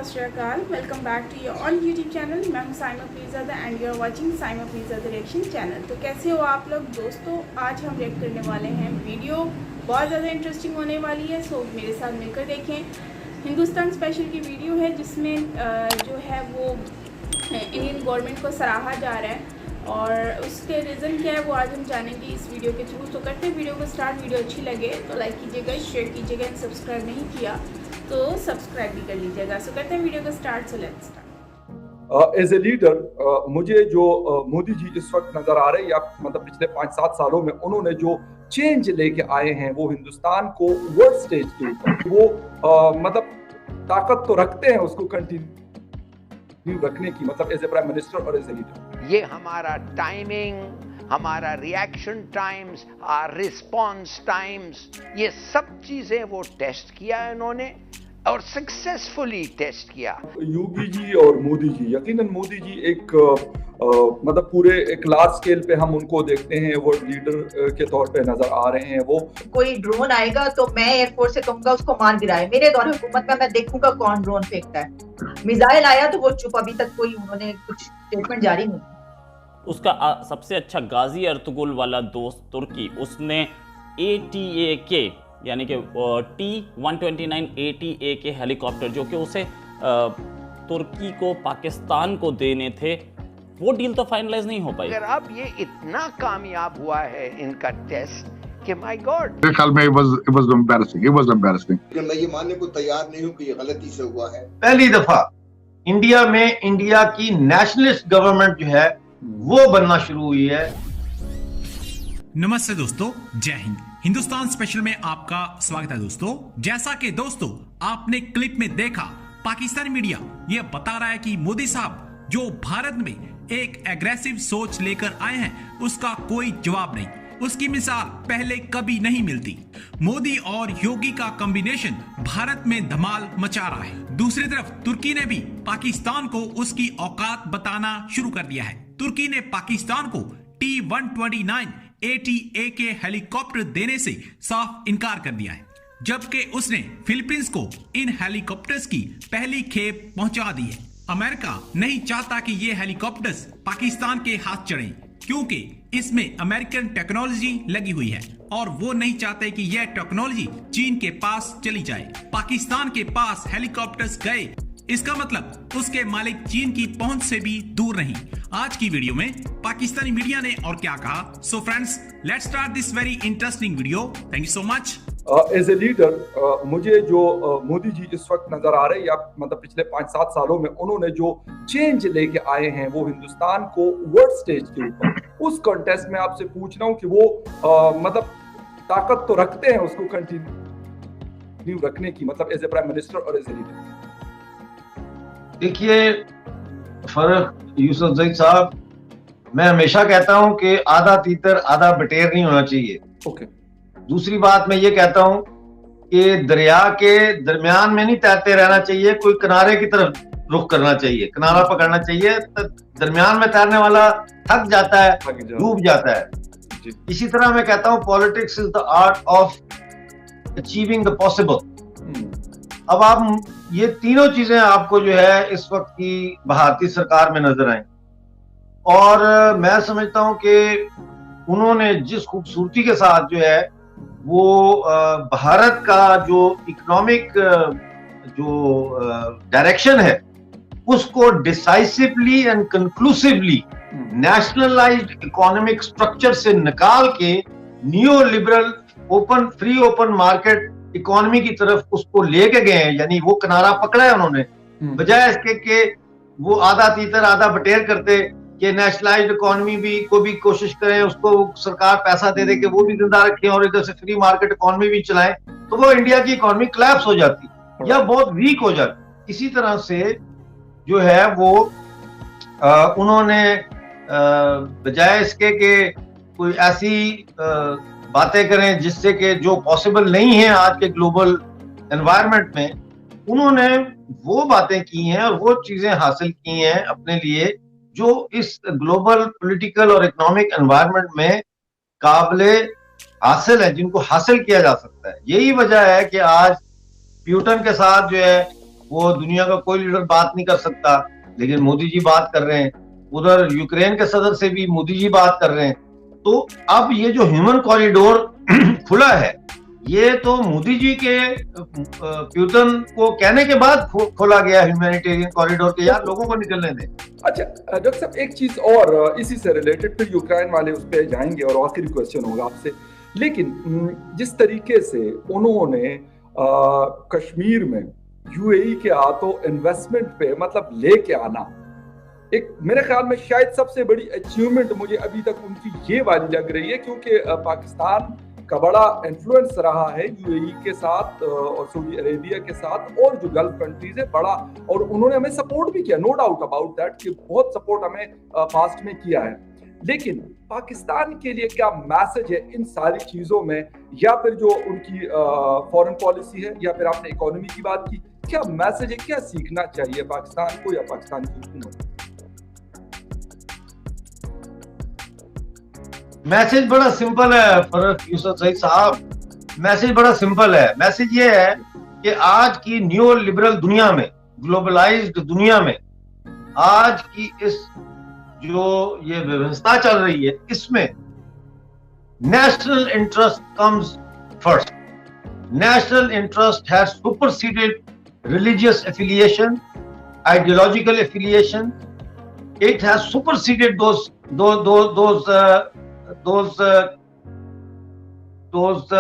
सत श्री अकाल। Welcome back to your own YouTube channel. मैं हूं Saima Peerzada and you are watching Saima Peerzada reaction channel. तो कैसे हो आप लोग दोस्तों? आज हम रिएक्ट करने वाले हैं, वीडियो बहुत ज़्यादा इंटरेस्टिंग होने वाली है, सो मेरे साथ मिलकर देखें। हिंदुस्तान स्पेशल की वीडियो है जिसमें जो है वो इंडियन गवर्नमेंट को सराहा जा रहा है और उसके रीज़न क्या है वो आज हम जानेंगे इस वीडियो के थ्रू। तो करते हैं वीडियो को स्टार्ट। वीडियो अच्छी लगे तो लाइक कीजिएगा, शेयर कीजिएगा एंड सब्सक्राइब नहीं किया तो सब्सक्राइब भी कर लीजिएगा। सो करते हैं वीडियो को start. So let's start. As a leader मुझे जो मोदी जी इस वक्त नजर आ रहे हैं, या मतलब पिछले 5-7 सालों में उन्होंने जो चेंज लेके आए हैं वो हिंदुस्तान को वर्ल्ड स्टेज के ऊपर वो मतलब ताकत तो रखते हैं उसको कंटिन्यू रखने की, मतलब एज ए प्राइम मिनिस्टर और एज ए लीडर। ये हमारा टाइमिंग, हमारा रिएक्शन टाइम्स, रिस्पॉन्स टाइम्स, ये सब चीजें वो टेस्ट किया इन्होंने और सक्सेसफुली टेस्ट किया। योगी जी और मोदी जी, यकीनन मोदी जी एक मतलब पूरे एक लार्ज स्केल पे हम उनको देखते हैं, वर्ल्ड लीडर के तौर पे नजर आ रहे हैं। वो कोई ड्रोन आएगा तो मैं एयरफोर्स से कहूंगा उसको मार गिराए। मेरे दौर हुकूमत में मैं देखूंगा कौन ड्रोन फेंकता है। मिसाइल आया तो वो चुप, अभी तक कोई उन्होंने कुछ स्टेटमेंट जारी नहीं। उसका सबसे अच्छा गाजी अर्तुगरुल वाला दोस्त तुर्की, उसने ATAK यानी कि T-129 ATAK हेलीकॉप्टर जो कि उसे तुर्की को पाकिस्तान को देने थे, वो डील तो फाइनलाइज नहीं हो पाई। अगर अब ये इतना कामयाब हुआ है इनका टेस्ट कि माय गॉड, मेरे ख्याल में it was embarrassing। मैं ये मानने को तैयार नहीं हूँ कि ये गलती से हुआ है। पहली दफा इंडिया में इंडिया की नेशनलिस्ट गवर्नमेंट जो है वो बनना शुरू हुई है। नमस्ते दोस्तों, जय हिंद। हिंदुस्तान स्पेशल में आपका स्वागत है दोस्तों। जैसा कि दोस्तों आपने क्लिप में देखा, पाकिस्तानी मीडिया ये बता रहा है कि मोदी साहब जो भारत में एक एग्रेसिव सोच लेकर आए हैं उसका कोई जवाब नहीं, उसकी मिसाल पहले कभी नहीं मिलती। मोदी और योगी का कॉम्बिनेशन भारत में धमाल मचा रहा है। दूसरी तरफ तुर्की ने भी पाकिस्तान को उसकी औकात बताना शुरू कर दिया है। तुर्की ने पाकिस्तान को T-129 ATAK हेलीकॉप्टर देने से साफ इनकार कर दिया है, जबकि उसने फिलीपींस को इन हेलीकॉप्टर्स की पहली खेप पहुंचा दी है। अमेरिका नहीं चाहता कि ये हेलीकॉप्टर्स पाकिस्तान के हाथ चढ़े, क्योंकि इसमें अमेरिकन टेक्नोलॉजी लगी हुई है और वो नहीं चाहते कि यह टेक्नोलॉजी चीन के पास चली जाए। पाकिस्तान के पास हेलीकॉप्टर्स गए, इसका मतलब उसके मालिक चीन की पहुंच से भी दूर नहीं। आज की वीडियो में पाकिस्तानी मीडिया ने और क्या कहा। So friends, let's start this very interesting video. Thank you so much. As a leader मुझे जो मोदी जी इस वक्त नजर आ रहे हैं, या मतलब पिछले 5-7 सालों में उन्होंने जो चेंज लेके आए हैं वो हिंदुस्तान को वर्ल्ड स्टेज के ऊपर, उस कॉन्टेस्ट में आपसे पूछ रहा हूँ कि वो मतलब ताकत तो रखते हैं उसको कंटिन्यू रखने की, मतलब एज ए प्राइम मिनिस्टर और एज ए लीडर। देखिए फर्क यूसुफ जई साहब, मैं हमेशा कहता हूं कि आधा तीतर आधा बटेर नहीं होना चाहिए। ओके। दूसरी बात मैं ये कहता हूं कि दरिया के दरमियान में नहीं तैरते रहना चाहिए, कोई किनारे की तरफ रुख करना चाहिए, किनारा पकड़ना चाहिए। तो दरमियान में तैरने वाला थक जाता है, डूब जाता है। इसी तरह मैं कहता हूं politics is the art of achieving the possible. अब आप ये तीनों चीजें आपको जो है इस वक्त की भारतीय सरकार में नजर आई, और मैं समझता हूं कि उन्होंने जिस खूबसूरती के साथ जो है वो भारत का जो इकोनॉमिक जो डायरेक्शन है उसको decisively and conclusively nationalised economic structure से निकाल के new liberal open free open market economy की तरफ उसको लेके गए हैं। यानी वो किनारा पकड़ा है उन्होंने, बजाय इसके कि वो आधा तीतर आधा बटेर करते कि नेशनलाइज्ड इकोनॉमी भी को भी कोशिश करें, उसको सरकार पैसा दे दे कि वो भी जिंदा रखें और इधर से फ्री मार्केट इकोनॉमी भी चलाएं, तो वो इंडिया की इकोनॉमी कोलैप्स हो जाती या बहुत वीक हो जाती। इसी तरह से जो है वो उन्होंने बजाय इसके कि कोई ऐसी बातें करें जिससे कि जो पॉसिबल नहीं है आज के ग्लोबल एनवायरनमेंट में, उन्होंने वो बातें की हैं और वो चीजें हासिल की हैं अपने लिए जो इस ग्लोबल पॉलिटिकल और इकोनॉमिक एनवायरनमेंट में काबिले हासिल है, जिनको हासिल किया जा सकता है। यही वजह है कि आज प्यूटन के साथ जो है वो दुनिया का कोई लीडर बात नहीं कर सकता, लेकिन मोदी जी बात कर रहे हैं। उधर यूक्रेन के सदर से भी मोदी जी बात कर रहे हैं। तो अब ये जो ह्यूमन कॉरिडोर खुला है, ये तो मोदी जी के प्यूटन को कहने के बाद खोला गया ह्यूमैनिटेरियन कॉरिडोर के, यार लोगों को निकलने दें। अच्छा डॉक्टर साहब, एक चीज और इसी से रिलेटेड, फिर यूक्रेन वाले उस पर जाएंगे और आखिरी क्वेश्चन होगा आपसे। लेकिन जिस तरीके से उन्होंने कश्मीर में यूएई के हाथों इन्वेस्टमेंट पे मतलब लेके आना, एक मेरे ख्याल में शायद सबसे बड़ी अचीवमेंट मुझे अभी तक उनकी ये वाली लग रही है, क्योंकि पाकिस्तान का बड़ा इन्फ्लुएंस रहा है यूएई के साथ और सऊदी अरेबिया के साथ और जो गल्फ कंट्रीज है बड़ा, और उन्होंने हमें सपोर्ट भी किया, नो डाउट अबाउट दैट कि बहुत सपोर्ट हमें पास्ट में किया है। लेकिन पाकिस्तान के लिए क्या मैसेज है इन सारी चीजों में, या फिर जो उनकी फॉरेन पॉलिसी है, या फिर आपने इकोनॉमी की बात की, क्या मैसेज है, क्या सीखना चाहिए पाकिस्तान को या पाकिस्तान की हुकूमत? मैसेज बड़ा सिंपल है फरक यूसुफ सईद साहब, मैसेज बड़ा सिंपल है। मैसेज ये है कि आज की न्यू लिबरल दुनिया में, ग्लोबलाइज्ड दुनिया में, आज की इस जो ये व्यवस्था चल रही है, इसमें national interest comes first. National interest has superseded religious affiliation, ideological affiliation. It has superseded those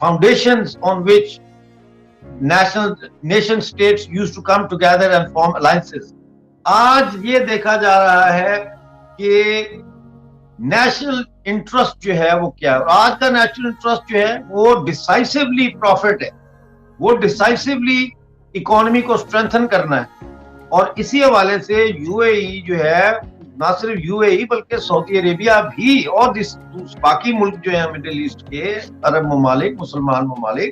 foundations on which nation states used to come together and form alliances. आज ये देखा जा रहा है कि नेशनल इंटरेस्ट जो है वो क्या है। आज का नेशनल इंटरेस्ट जो है वो डिसाइसिवली प्रॉफिट है, वो डिसाइसिवली इकोनॉमी को स्ट्रेंथन करना है। और इसी हवाले से यूएई जो है, ना सिर्फ यूएई बल्कि सऊदी अरेबिया भी और बाकी मुल्क जो है मिडिल ईस्ट के अरब ममालिक, मुसलमान ममालिक,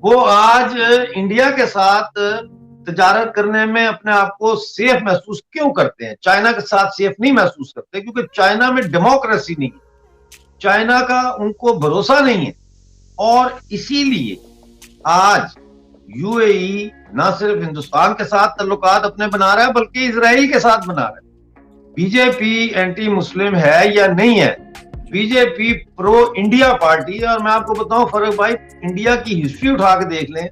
वो आज इंडिया के साथ तजारत करने में अपने आप को सेफ महसूस क्यों करते हैं? चाइना के साथ सेफ नहीं महसूस करते, क्योंकि चाइना में डेमोक्रेसी नहीं है, चाइना का उनको भरोसा नहीं है। और इसीलिए आज यूएई ना सिर्फ हिंदुस्तान के साथ ताल्लुकात अपने बना रहा है बल्कि इजराइल के साथ बना रहा है। बीजेपी एंटी मुस्लिम है या नहीं है? बीजेपी प्रो इंडिया पार्टी है। और मैं आपको बताऊं फरूक भाई, इंडिया की हिस्ट्री उठा के देख लें,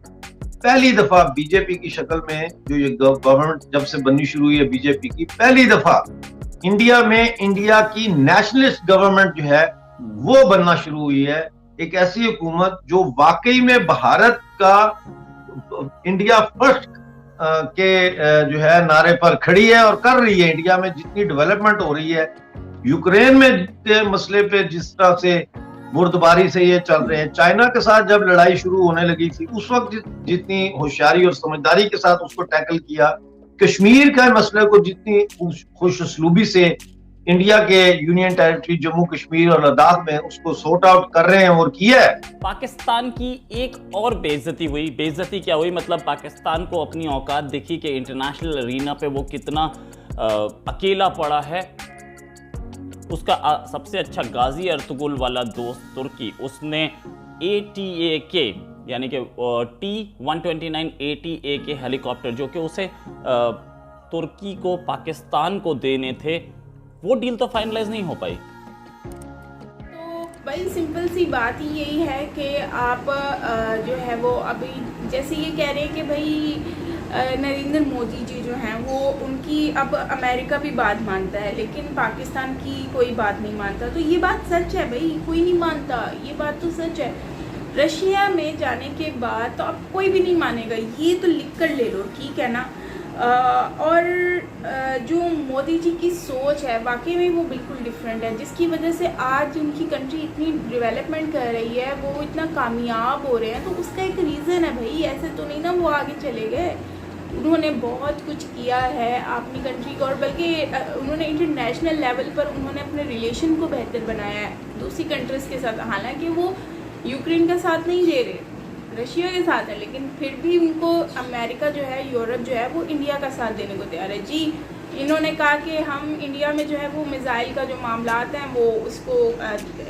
पहली दफा बीजेपी की शक्ल में जो ये गवर्नमेंट जब से बननी शुरू हुई है बीजेपी की, पहली दफा इंडिया में इंडिया की नेशनलिस्ट गवर्नमेंट जो है वो बनना शुरू हुई है। एक ऐसी हुकूमत जो वाकई में भारत का इंडिया फर्स्ट के जो है नारे पर खड़ी है और कर रही है। इंडिया में जितनी डेवलपमेंट हो रही है, यूक्रेन में के मसले पे जिस तरह से बुर्दबारी से ये चल रहे हैं, चाइना के साथ जब लड़ाई शुरू होने लगी थी उस वक्त जितनी होशियारी और समझदारी के साथ उसको टैकल किया, कश्मीर का मसले को जितनी खुशउस्लूबी से इंडिया के यूनियन टेरिटरी जम्मू कश्मीर और लद्दाख में उसको सॉर्ट आउट कर रहे हैं और किया है। पाकिस्तान की एक और बेइज्जती हुई। बेइज्जती क्या हुई? मतलब पाकिस्तान को अपनी औकात दिखी कि इंटरनेशनल अरीना पे वो कितना अकेला पड़ा है। उसका सबसे अच्छा गाजी अर्तुगरुल वाला दोस्त तुर्की, उसने ATAK यानी कि T-129 ATAK हेलीकॉप्टर जो कि उसे तुर्की को पाकिस्तान को देने थे, वो डील तो फाइनलाइज नहीं हो पाई। तो भाई सिंपल सी बात ही यही है कि आप जो है वो अभी जैसे ये कह रहे हैं कि भाई नरेंद्र मोदी जी जो हैं वो उनकी अब अमेरिका भी बात मानता है लेकिन पाकिस्तान की कोई बात नहीं मानता। तो ये बात सच है भाई, कोई नहीं मानता, ये बात तो सच है। रशिया में जाने के बाद तो अब कोई भी नहीं मानेगा, ये तो लिख कर ले लो, ठीक है ना। और जो मोदी जी की सोच है वाकई में वो बिल्कुल डिफरेंट है, जिसकी वजह से आज उनकी कंट्री इतनी डेवलपमेंट कर रही है, वो इतना कामयाब हो रहे हैं। तो उसका एक रीज़न है भाई, ऐसे तो नहीं ना वो आगे चले गए। उन्होंने बहुत कुछ किया है अपनी कंट्री को, और बल्कि उन्होंने इंटरनेशनल लेवल पर उन्होंने अपने रिलेशन को बेहतर बनाया है दूसरी कंट्रीज़ के साथ। हालांकि वो यूक्रेन का साथ नहीं दे रहे, रशिया के साथ है, लेकिन फिर भी उनको अमेरिका जो है, यूरोप जो है वो इंडिया का साथ देने को तैयार है। जी इन्होंने कहा कि हम इंडिया में जो है वो मिसाइल का जो मामलात हैं वो उसको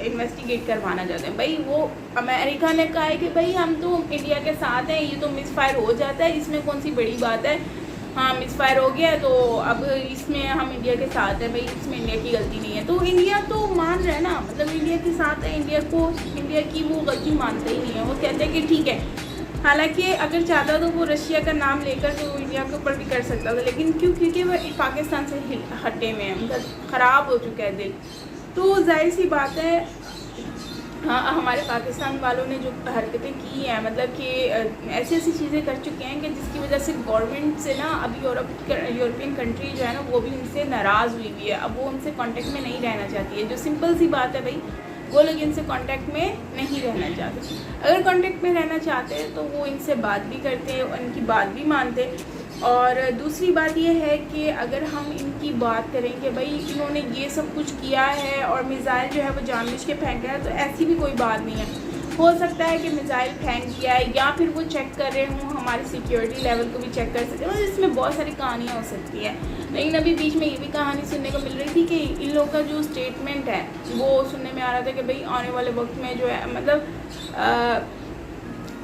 इन्वेस्टिगेट करवाना चाहते हैं। भाई वो अमेरिका ने कहा है कि भाई हम तो इंडिया के साथ हैं, ये तो मिसफायर हो जाता है, इसमें कौन सी बड़ी बात है, हाँ मिसफायर हो गया तो अब इसमें हम इंडिया के साथ हैं, भाई इसमें इंडिया की गलती नहीं है। तो इंडिया तो मान रहे हैं ना, मतलब इंडिया के साथ है, इंडिया की वो गलती मानते ही नहीं है। वो कहते हैं कि ठीक है, हालांकि अगर चाहता तो वो रशिया का नाम लेकर तो इंडिया के ऊपर भी कर सकता था, लेकिन क्योंकि वो पाकिस्तान से हटे हुए हैं, उनका ख़राब हो चुका है दिल। तो जाहिर सी बात है हाँ हमारे पाकिस्तान वालों ने जो हरकतें की हैं, मतलब कि ऐसी ऐसी चीज़ें कर चुके हैं कि जिसकी वजह से गवर्नमेंट से ना अभी यूरोपियन कंट्री जो है ना वो भी उनसे नाराज़ हुई है। अब वो उनसे कांटेक्ट में नहीं रहना चाहती है, जो सिंपल सी बात है भाई, वो लोग इनसे कांटेक्ट में नहीं रहना चाहते। अगर कांटेक्ट में रहना चाहते हैं तो वो इनसे बात भी करते हैं, उनकी बात भी मानते। और दूसरी बात यह है कि अगर हम इनकी बात करें कि भाई इन्होंने ये सब कुछ किया है और मिसाइल जो है वो जानबूझ के फेंक रहा है, तो ऐसी भी कोई बात नहीं है। हो सकता है कि मिसाइल फेंक दिया है या फिर वो चेक कर रहे हों, हमारी सिक्योरिटी लेवल को भी चेक कर सकते हैं, मतलब इसमें बहुत सारी कहानियाँ हो सकती है। लेकिन अभी बीच में ये भी कहानी सुनने को मिल रही थी कि इन लोगों का जो स्टेटमेंट है वो सुनने में आ रहा था कि भाई आने वाले वक्त में जो है मतलब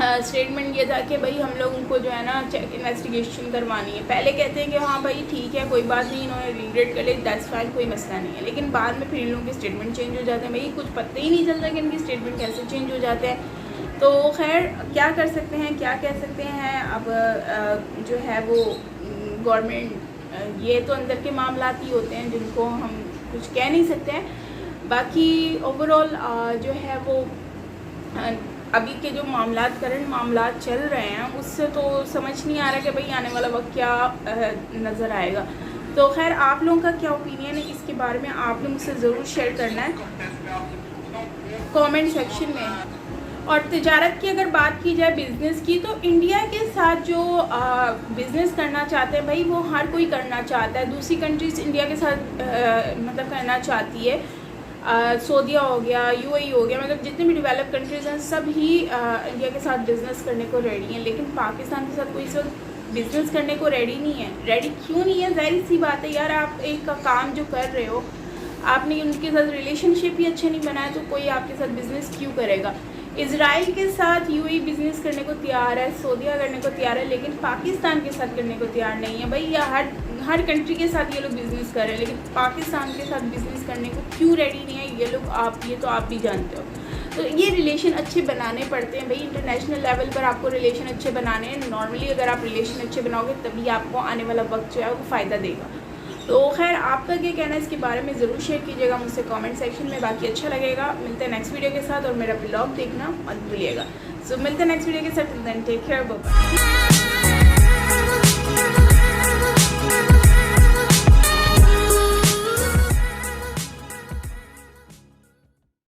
स्टेटमेंट ये था कि भाई हम लोग उनको जो है ना चेक इन्वेस्टिगेशन करवानी है। पहले कहते हैं कि हाँ भाई ठीक है कोई बात नहीं, इन्होंने रिग्रेट कर लिया, दैट्स फाइन, कोई मसला नहीं है। लेकिन बाद में फिर इन लोगों के स्टेटमेंट चेंज हो जाते हैं। भाई कुछ पता ही नहीं चलता कि इनके स्टेटमेंट कैसे चेंज हो जाते हैं। तो खैर क्या कर सकते हैं, क्या कह सकते हैं। अब जो है वो गवर्नमेंट, ये तो अंदर के मामलात ही होते हैं जिनको हम कुछ कह नहीं सकते हैं। बाकी ओवरऑल जो है वो अभी के जो मामलात करंट मामलात चल रहे हैं उससे तो समझ नहीं आ रहा कि भाई आने वाला वक्त क्या नज़र आएगा। तो खैर आप लोगों का क्या ओपिनियन है इसके बारे में, आप लोग मुझसे ज़रूर शेयर करना है कमेंट सेक्शन में। और तिजारत की अगर बात की जाए बिज़नेस की, तो इंडिया के साथ जो बिज़नेस करना चाहते हैं भाई वो हर कोई करना चाहता है। दूसरी कंट्रीज़ इंडिया के साथ मतलब करना चाहती है। सऊदीया हो गया, यूएई हो गया, मतलब जितने भी डेवलप कंट्रीज़ हैं सब ही इंडिया के साथ बिज़नेस करने को रेडी हैं। लेकिन पाकिस्तान के साथ कोई इस वक्त बिज़नेस करने को रेडी नहीं है। रेडी क्यों नहीं है? जाहिर सी बात है यार, आप एक काम जो कर रहे हो, आपने उनके साथ रिलेशनशिप ही अच्छे नहीं बनाया तो कोई आपके साथ बिज़नेस क्यों करेगा। इजराइल के साथ यूएई बिज़नेस करने को तैयार है, सऊदीया करने को तैयार है, लेकिन पाकिस्तान के साथ करने को तैयार नहीं है। भाई या हर कंट्री के साथ ये लोग बिज़नेस कर रहे हैं, लेकिन पाकिस्तान के साथ बिज़नेस करने को क्यों रेडी नहीं है ये लोग, ये तो आप भी जानते हो। तो ये रिलेशन अच्छे बनाने पड़ते हैं भाई, इंटरनेशनल लेवल पर आपको रिलेशन अच्छे बनाने हैं। नॉर्मली अगर आप रिलेशन अच्छे बनाओगे तभी आपको आने वाला वक्त जो है वो फ़ायदा देगा। तो खैर आपका क्या कहना है इसके बारे में ज़रूर शेयर कीजिएगा मुझसे कमेंट सेक्शन में। बाकी अच्छा लगेगा। मिलते हैं नेक्स्ट वीडियो के साथ और मेरा ब्लॉग देखना मत भूलिएगा। सो मिलते हैं नेक्स्ट वीडियो के साथ। Take care, bye bye.